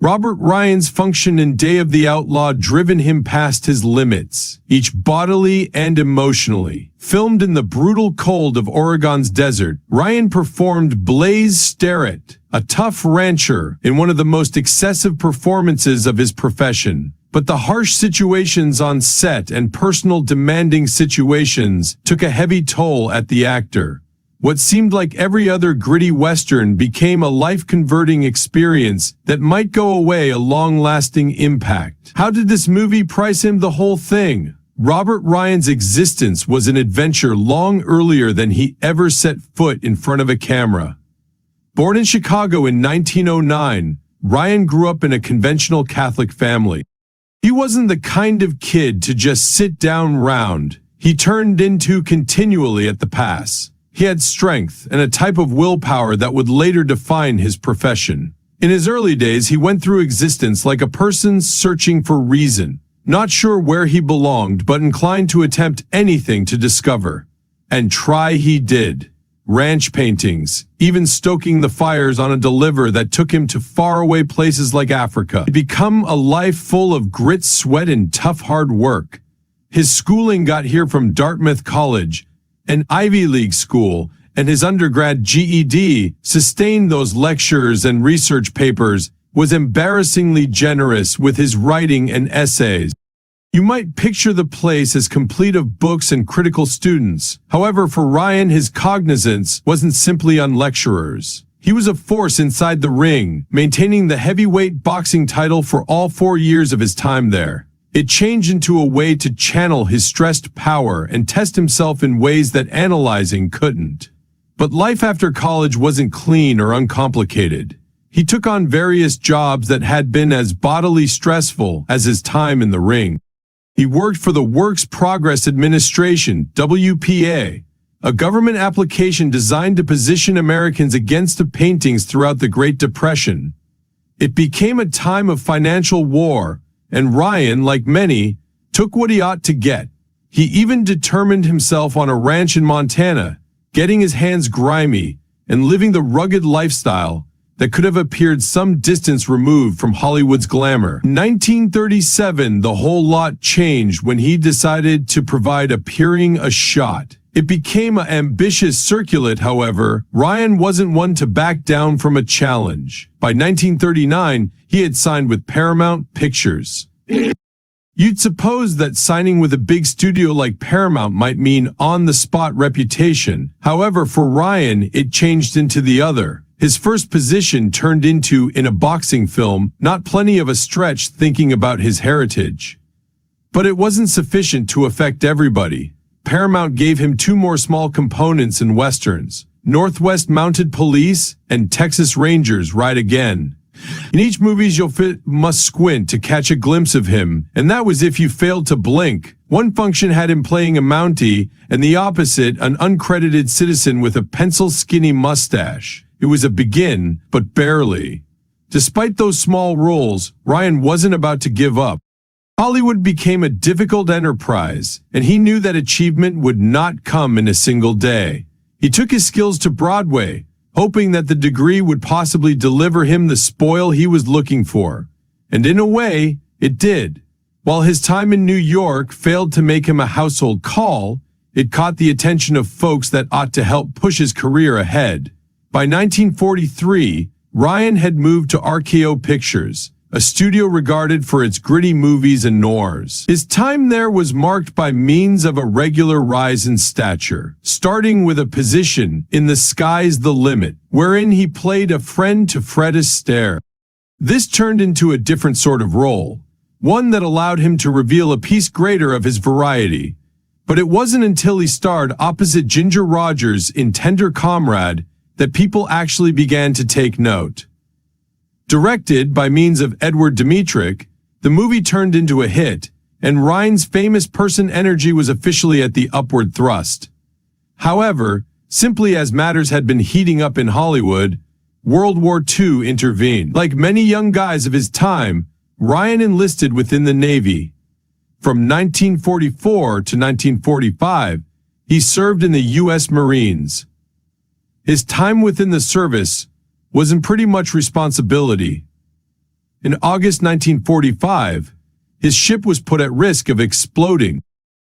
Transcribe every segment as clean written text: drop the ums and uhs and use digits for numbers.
Robert Ryan's function in Day of the Outlaw driven him past his limits, each bodily and emotionally. Filmed in the brutal cold of Oregon's desert, Ryan performed Blaze Sterrett, a tough rancher, in one of the most excessive performances of his profession. But the harsh situations on set and personal demanding situations took a heavy toll at the actor. What seemed like every other gritty Western became a life-converting experience that might go away a long-lasting impact. How did this movie price him the whole thing? Robert Ryan's existence was an adventure long earlier than he ever set foot in front of a camera. Born in Chicago in 1909, Ryan grew up in a conventional Catholic family. He wasn't the kind of kid to just sit down round. He turned into continually at the pass. He had strength and a type of willpower that would later define his profession. In his early days, he went through existence like a person searching for reason, not sure where he belonged, but inclined to attempt anything to discover. And try he did. Ranch paintings, even stoking the fires on a deliver that took him to faraway places like Africa. It became a life full of grit, sweat, and tough hard work. His schooling got here from Dartmouth College, an Ivy League school, and his undergrad GED, sustained those lectures and research papers, was embarrassingly generous with his writing and essays. You might picture the place as complete of books and critical students. However, for Ryan, his cognizance wasn't simply on lecturers. He was a force inside the ring, maintaining the heavyweight boxing title for all 4 years of his time there. It changed into a way to channel his stressed power and test himself in ways that analyzing couldn't. But life after college wasn't clean or uncomplicated. He took on various jobs that had been as bodily stressful as his time in the ring. He worked for the Works Progress Administration, WPA, a government application designed to position Americans against the paintings throughout the Great Depression. It became a time of financial war, and Ryan, like many, took what he ought to get. He even determined himself on a ranch in Montana, getting his hands grimy and living the rugged lifestyle that could have appeared some distance removed from Hollywood's glamour. In 1937, the whole lot changed when he decided to provide appearing a shot. It became an ambitious circuit, however. Ryan wasn't one to back down from a challenge. By 1939, he had signed with Paramount Pictures. You'd suppose that signing with a big studio like Paramount might mean on-the-spot reputation. However, for Ryan, it changed into the other. His first position turned into in a boxing film, not plenty of a stretch thinking about his heritage. But it wasn't sufficient to affect everybody. Paramount gave him 2 more small components in westerns, Northwest Mounted Police and Texas Rangers Ride Again. In each movie must squint to catch a glimpse of him, and that was if you failed to blink. One function had him playing a Mountie, and the opposite an uncredited citizen with a pencil-skinny mustache. It was a begin, but barely. Despite those small roles, Ryan wasn't about to give up. Hollywood became a difficult enterprise, and he knew that achievement would not come in a single day. He took his skills to Broadway, hoping that the degree would possibly deliver him the spoil he was looking for. And in a way, it did. While his time in New York failed to make him a household call, it caught the attention of folks that ought to help push his career ahead. By 1943, Ryan had moved to RKO Pictures, a studio regarded for its gritty movies and noirs. His time there was marked by means of a regular rise in stature, starting with a position in The Sky's the Limit, wherein he played a friend to Fred Astaire. This turned into a different sort of role, one that allowed him to reveal a piece greater of his variety. But it wasn't until he starred opposite Ginger Rogers in Tender Comrade that people actually began to take note. Directed by means of Edward Dmytryk, the movie turned into a hit, and Ryan's famous person energy was officially at the upward thrust. However, simply as matters had been heating up in Hollywood, World War II intervened. Like many young guys of his time, Ryan enlisted within the Navy. From 1944 to 1945, he served in the U.S. Marines. His time within the service wasn't pretty much responsibility. In August 1945, his ship was put at risk of exploding,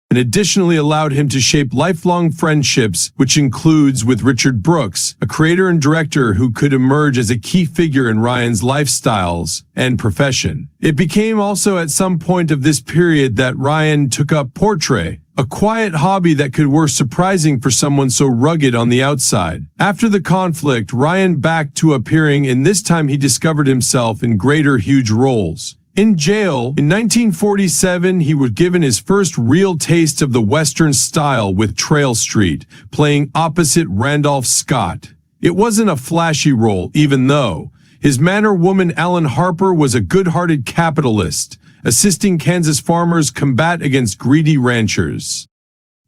and additionally allowed him to shape lifelong friendships, which includes with Richard Brooks, a creator and director who could emerge as a key figure in Ryan's lifestyles and profession. It became also at some point of this period that Ryan took up portrait, a quiet hobby that could work surprising for someone so rugged on the outside. After the conflict, Ryan back to appearing, and this time he discovered himself in greater huge roles. In jail, in 1947, he was given his first real taste of the Western style with Trail Street, playing opposite Randolph Scott. It wasn't a flashy role, even though his manor woman Alan Harper was a good-hearted capitalist, assisting Kansas farmers combat against greedy ranchers.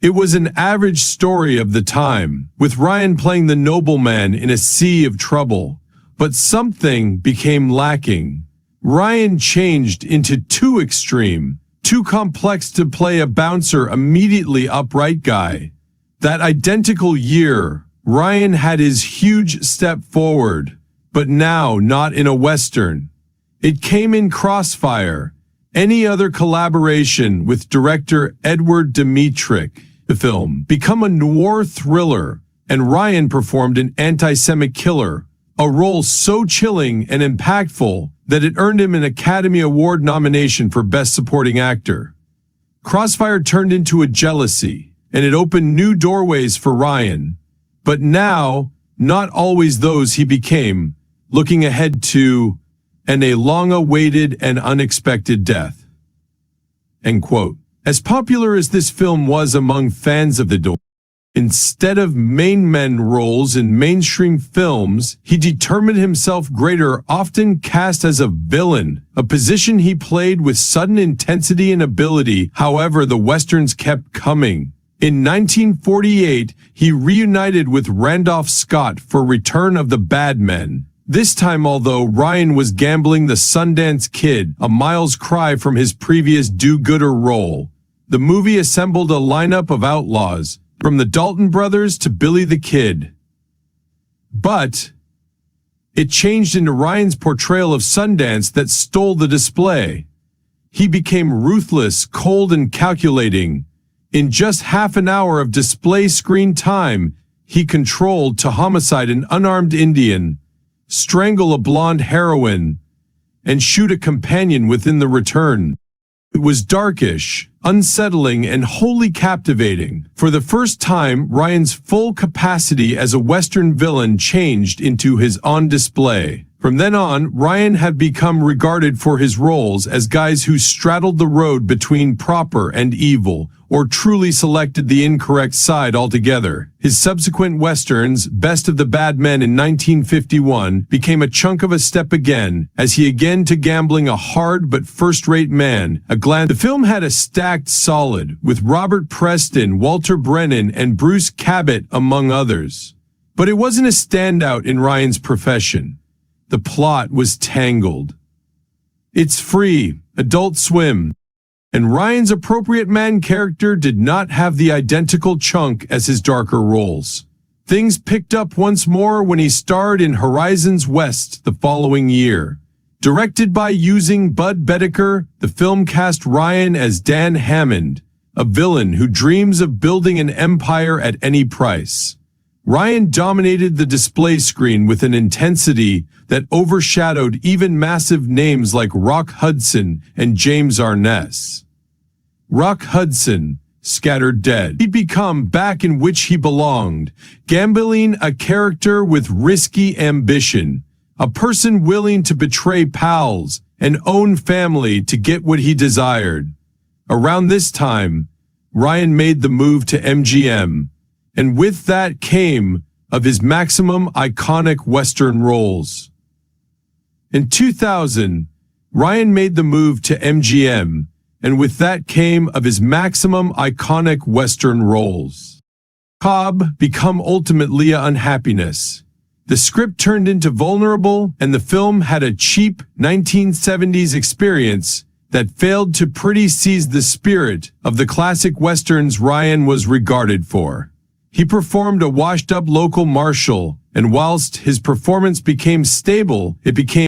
It was an average story of the time, with Ryan playing the nobleman in a sea of trouble. But something became lacking. Ryan changed into too extreme, too complex to play a bouncer, immediately upright guy. That identical year, Ryan had his huge step forward, but now not in a Western. It came in Crossfire, any other collaboration with director Edward Dmytryk. The film became a noir thriller, and Ryan performed an anti-Semitic killer, a role so chilling and impactful that it earned him an Academy Award nomination for Best Supporting Actor. Crossfire turned into a jealousy, and it opened new doorways for Ryan. But now, not always those he became, looking ahead to, and a long-awaited and unexpected death. End quote. As popular as this film was among fans of the door, instead of main men roles in mainstream films, he determined himself greater, often cast as a villain, a position he played with sudden intensity and ability. However, the Westerns kept coming. In 1948, he reunited with Randolph Scott for Return of the Bad Men. This time, although Ryan was gambling the Sundance Kid, a mile's cry from his previous do-gooder role, the movie assembled a lineup of outlaws, from the Dalton brothers to Billy the Kid. But it changed into Ryan's portrayal of Sundance that stole the display. He became ruthless, cold, and calculating. In just half an hour of display screen time, he controlled to homicide an unarmed Indian, strangle a blonde heroine, and shoot a companion within the return. It was darkish, unsettling, and wholly captivating. For the first time, Ryan's full capacity as a Western villain changed into his on display. From then on, Ryan had become regarded for his roles as guys who straddled the road between proper and evil, or truly selected the incorrect side altogether. His subsequent westerns, Best of the Bad Men in 1951, became a chunk of a step again, as he again to gambling a hard but first-rate man. The film had a stacked solid, with Robert Preston, Walter Brennan, and Bruce Cabot among others. But it wasn't a standout in Ryan's profession. The plot was tangled. It's free, Adult Swim, and Ryan's appropriate man character did not have the identical chunk as his darker roles. Things picked up once more when he starred in Horizons West the following year. Directed by using Bud Bedecker, the film cast Ryan as Dan Hammond, a villain who dreams of building an empire at any price. Ryan dominated the display screen with an intensity that overshadowed even massive names like Rock Hudson and James Arness. Rock Hudson, Scattered Dead. He'd become back in which he belonged, gambling a character with risky ambition, a person willing to betray pals and own family to get what he desired. Around this time, Ryan made the move to MGM, and with that came of his maximum iconic Western roles. In 2000, Ryan made the move to MGM, and with that came of his maximum iconic Western roles. Cobb become ultimately a unhappiness. The script turned into Vulnerable, and the film had a cheap 1970s experience that failed to pretty seize the spirit of the classic Westerns Ryan was regarded for. He performed a washed-up local marshal, and whilst his performance became stable, it became